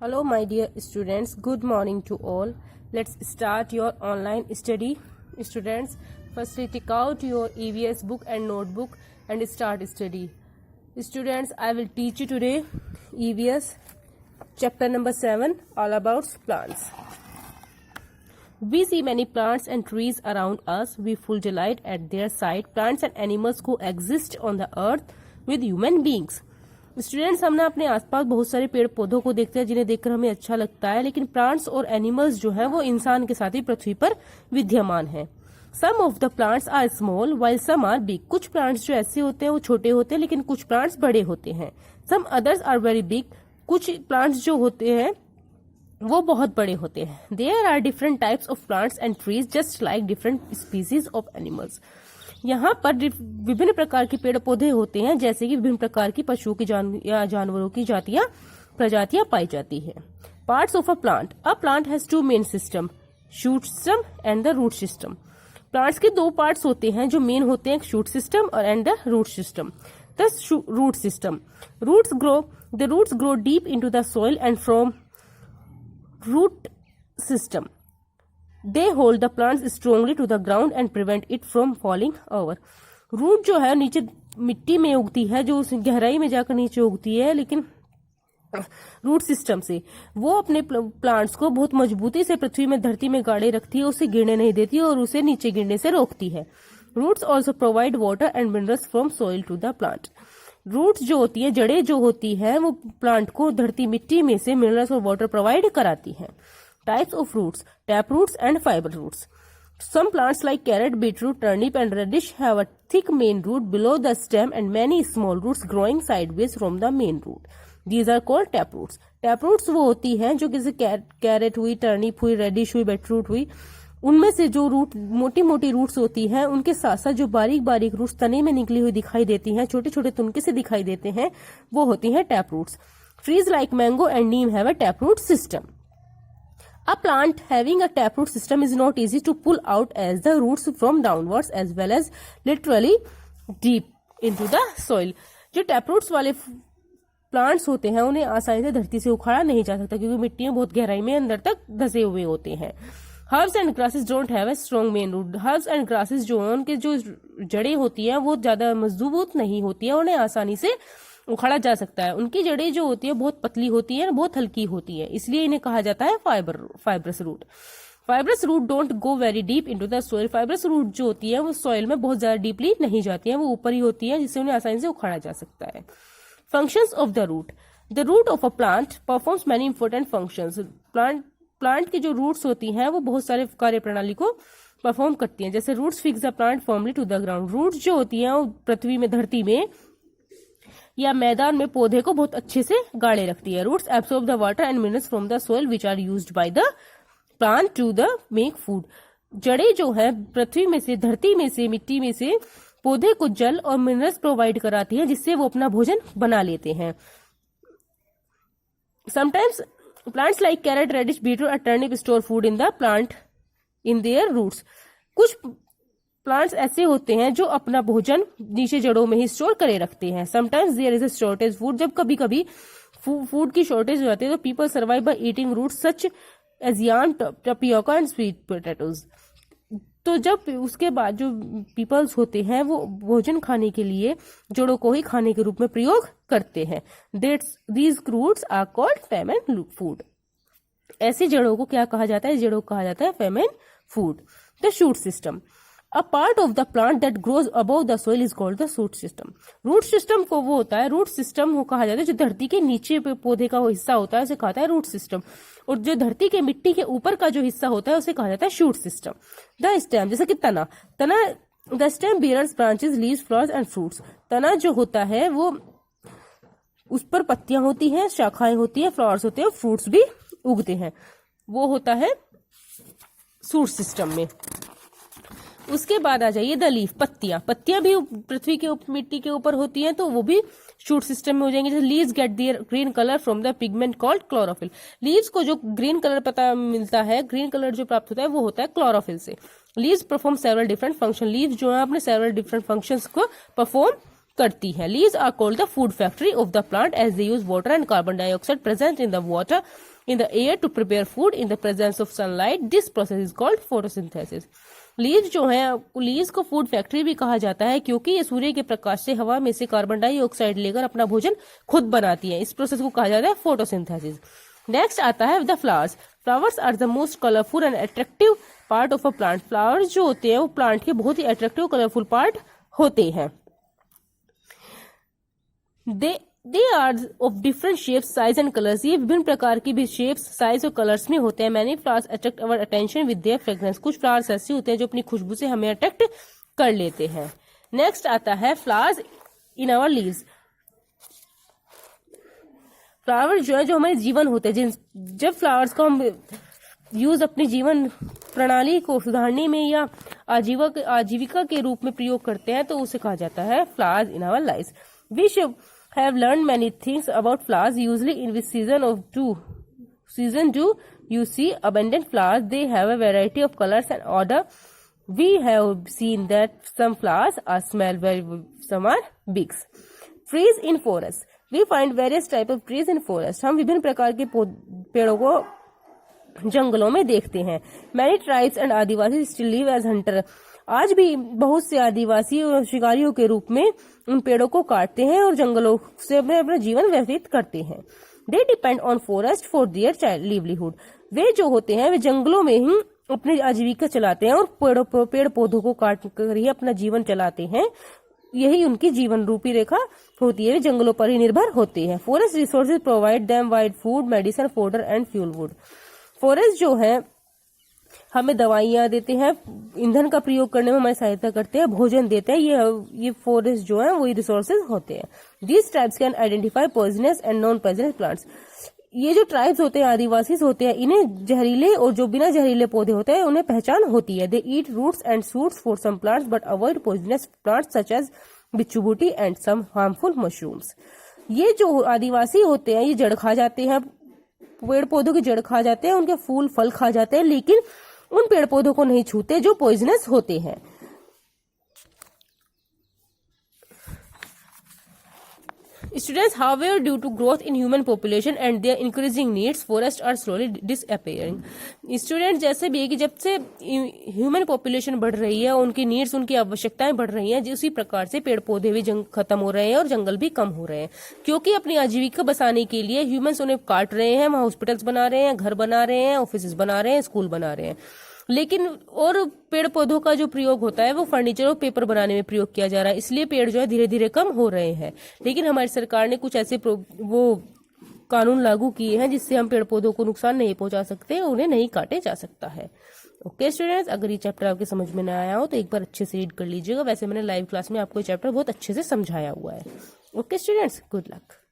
Hello my dear students, good morning to all. Let's start your online study. Students, firstly take out your EVS book and notebook and start study. Students, I will teach you today EVS chapter number 7 all about plants. We see many plants and trees around us. We full delight at their sight. Plants and animals coexist on the earth with human beings. Students, हम ना अपने आसपास बहुत सारे पेड़ पौधों को देखते हैं जिन्हें देखकर हमें अच्छा लगता है, लेकिन प्लांट्स और एनिमल्स जो है वो इंसान के साथ ही पृथ्वी पर विद्यमान है. Some of the plants are small while some are big. कुछ प्लांट्स जो ऐसे होते हैं वो छोटे होते हैं, लेकिन कुछ प्लांट्स बड़े होते हैं. Some others are very big. कुछ प्लांट्स जो होते हैं वो बहुत बड़े होते हैं. There are different types of plants and trees just like different species of animals. यहाँ पर विभिन्न प्रकार के पेड़ पौधे होते हैं, जैसे कि विभिन्न प्रकार की पशुओं की या जानवरों की प्रजातियां पाई जाती है. Parts of a plant has two main system, shoot system and the root system. Plants के दो पार्ट्स होते हैं जो मेन होते हैं, शूट सिस्टम और and the root system. The root system, the roots grow deep into the soil and from root system they hold the plants strongly to the ground and prevent it from falling over. Root जो है नीचे मिट्टी में उगती है, जो उस गहराई में जाकर नीचे उगती है, लेकिन रूट सिस्टम से वो अपने प्लांट्स को बहुत मजबूती से पृथ्वी में धरती में गाड़े रखती है, उसे गिरने नहीं देती और उसे नीचे गिरने से रोकती है. Roots also provide water and minerals from soil to the plant. Roots जो होती है, जड़ें जो होती है, वो प्लांट को धरती मिट्टी में से मिनरल्स और वाटर प्रोवाइड कराती है. Types of roots: tap roots and fiber roots. Some plants like carrot, beetroot, turnip and radish have a thick main root below the stem and many small roots growing sideways from the main root. These are called tap roots. Tap roots वो होती हैं जो किसी carat हुई, turnip हुई, reddish हुई, beetroot हुई, उनमें से जो रूट मोटी मोटी रूट्स होती हैं, उनके साथ साथ जो बारीक बारीक रूट्स तने में निकली हुई दिखाई देती हैं, छोटे छोटे तुनके से दिखाई देते हैं, वो होती हैं tap roots. Trees like mango and neem have a taproot system. A plant having a taproot system is not easy to pull out as the roots from downwards as well as literally deep into the soil. जो taproots वाले plants होते हैं उन्हें आसानी से धरती से उखाड़ा नहीं जा सकता, क्योंकि मिट्टी में बहुत गहराई में अंदर तक धसे हुए होते हैं. Herbs and grasses don't have a strong main root. Herbs and grasses जो उनके जो जड़ें होती हैं वो ज्यादा मजबूत नहीं होती है, उन्हें आसानी से उखाड़ा जा सकता है. उनकी जड़ें जो होती है बहुत पतली होती है, बहुत हल्की होती है, इसलिए इन्हें कहा जाता है fibrous root. Fibrous root don't go very deep into the soil. Fibrous root जो होती है वो सॉइल में बहुत ज्यादा डीपली नहीं जाती है, वो ऊपर ही होती है, जिससे उन्हें आसानी से उखाड़ा जा सकता है. Functions of the root. The root of a plant performs many important functions. Plant की जो रूट्स होती हैं वो बहुत सारे कार्य प्रणाली को परफॉर्म करती हैं. जैसे roots fix the plant firmly to the ground. Roots जो होती हैं वो पृथ्वी में, धरती में या मैदान में पौधे को बहुत अच्छे से गाड़े रखती है. Roots absorb the water and minerals from the soil which are used by the plant to the make food. जड़ें जो है पृथ्वी में से, धरती में से, मिट्टी में से पौधे को जल और मिनरल्स प्रोवाइड कराती है, जिससे वो अपना भोजन बना लेते हैं. Sometimes plants like carrot, radish, beetroot और turnip store food in the plant in their roots. कुछ प्लांट्स ऐसे होते हैं जो अपना भोजन नीचे जड़ों में ही स्टोर करे रखते हैं. Sometimes there is a shortage food. जब कभी कभी फूड की शॉर्टेज हो जाती है तो people survive by eating roots such as yarn, tapioca and sweet potatoes. तो जब उसके बाद जो पीपल्स होते हैं वो भोजन खाने के लिए जड़ों को ही खाने के रूप में प्रयोग करते हैं. These roots are called famine food. ऐसी जड़ों को क्या कहा जाता है? जड़ों को कहा जाता है famine food. The shoot system. A part of the plant that grows above the soil is called the shoot system. Root system को वो होता है, रूट सिस्टम वो कहा जाता है जो धरती के नीचे पे पौधे का वो हिस्सा होता है, उसे कहा जाता है रूट सिस्टम. और जो धरती के मिट्टी के ऊपर का जो हिस्सा होता है उसे कहा जाता है शूट सिस्टम. द स्टेम, जैसे कि तना. The stem bears branches, leaves, flowers and fruits. तना जो होता है वो उस पर पत्तियां होती हैं, शाखाएं होती है, फ्लावर्स होते हैं, फ्रूट्स भी उगते हैं, वो होता है शूट सिस्टम में. उसके बाद आ जाइए द लीफ. पत्तियां भी पृथ्वी के मिट्टी के ऊपर होती हैं, तो वो भी शूट सिस्टम में हो जाएंगे. जैसे leaves get their green colour from the pigment called chlorophyll. Leaves को जो ग्रीन कलर पता मिलता है, ग्रीन कलर जो प्राप्त होता है वो होता है क्लोरोफिल से. Leaves perform several different function. Leaves जो है अपने सेवरल डिफरेंट फंक्शंस को परफॉर्म करती है। Leaves are called the food factory of the plant as they use water and carbon dioxide present in the water in the air to prepare food in the presence of sunlight. This process is called photosynthesis. Leaves जो है, leaves को food factory भी कहा जाता है क्योंकि ये सूर्य के प्रकाश से हवा में से कार्बन डाइऑक्साइड लेकर अपना भोजन खुद बनाती है। इस प्रोसेस को कहा जाता है फोटोसिंथेसिस। नेक्स्ट आता है the flowers. Flowers are the most colourful and attractive part of a plant. Flowers जो होते हैं वो प्लांट के बहुत ही अट्रैक्टिव कलरफुल पार्ट होते हैं। They are of different shapes, size and colors. ये विभिन्न प्रकार की भी शेप्स, साइज और कलर्स में होते हैं। Many flowers attract our attention with their fragrance. कुछ फ्लावर्स ऐसे होते हैं जो अपनी खुशबू से हमें अट्रैक्ट कर लेते हैं। नेक्स्ट आता है flowers in our leaves. Flower जो है, जो हमारे जीवन होते हैं, जब फ्लावर्स को हम यूज अपनी जीवन प्रणाली को सुधारने में या आजीविका के रूप में प्रयोग करते हैं तो उसे कहा जाता है flowers in our lives. We should have learned many things about flowers. Usually in which season do you see abundant flowers? They have a variety of colors and odor. We have seen that some flowers are smell very, some are big. Trees in forest. We find various type of trees in forest. हम विभिन्न प्रकार के पेड़ों को जंगलों में देखते हैं। Many tribes and Adivasi still live as hunter. आज भी बहुत से आदिवासी और शिकारियों के रूप में उन पेड़ों को काटते हैं और जंगलों से अपना जीवन व्यतीत करते हैं। They depend on forest for their child livelihood. वे जो होते हैं वे जंगलों में ही अपनी आजीविका चलाते हैं और पेड़ पौधों को काट कर ही अपना जीवन चलाते हैं। यही उनकी जीवन रूपी रेखा होती है। वे जंगलों पर ही निर्भर होते हैं। Forest resources provide them wide food, medicine, fodder and fuel wood. Forest जो है हमें दवाइयां देते हैं, ईंधन का प्रयोग करने में हमारी सहायता करते हैं, भोजन देते हैं। ये फॉरेस्ट जो है वही रिसोर्सेज होते हैं। These tribes can identify poisonous and non poisonous plants. ये जो ट्राइब्स होते हैं, आदिवासी होते हैं, इन्हें जहरीले और जो बिना जहरीले पौधे होते हैं उन्हें पहचान होती है। They eat roots and shoots for some plants but avoid poisonous plants such as bichhu and some harmful mushrooms. ये जो आदिवासी होते हैं ये जड़ खा जाते हैं, पेड़ पौधों की जड़ खा जाते हैं, उनके फूल फल खा जाते हैं, लेकिन उन पेड़ पौधों को नहीं छूते जो पॉइजनस होते हैं। Students, however, due to growth in human population and their increasing needs, forests are slowly disappearing. Students, जैसे भी है कि जब से ह्यूमन पॉपुलेशन बढ़ रही है, उनकी नीड्स, उनकी आवश्यकताएं बढ़ रही हैं, उसी प्रकार से पेड़ पौधे भी खत्म हो रहे हैं और जंगल भी कम हो रहे हैं। क्योंकि अपनी आजीविका बसाने के लिए ह्यूमंस उन्हें काट रहे हैं, वहां हॉस्पिटल्स बना रहे हैं, घर बना रहे हैं, ऑफिस बना रहे हैं, स्कूल बना रहे हैं। लेकिन और पेड़ पौधों का जो प्रयोग होता है वो फर्नीचर और पेपर बनाने में प्रयोग किया जा रहा है, इसलिए पेड़ जो है धीरे धीरे कम हो रहे हैं। लेकिन हमारी सरकार ने कुछ ऐसे वो कानून लागू किए हैं जिससे हम पेड़ पौधों को नुकसान नहीं पहुंचा सकते, उन्हें नहीं काटे जा सकता है। ओके स्टूडेंट्स, अगर ये चैप्टर आपके समझ में ना आया हो तो एक बार अच्छे से रीड कर लीजिएगा। वैसे मैंने लाइव क्लास में आपको ये चैप्टर बहुत अच्छे से समझाया हुआ है। Okay students, good luck.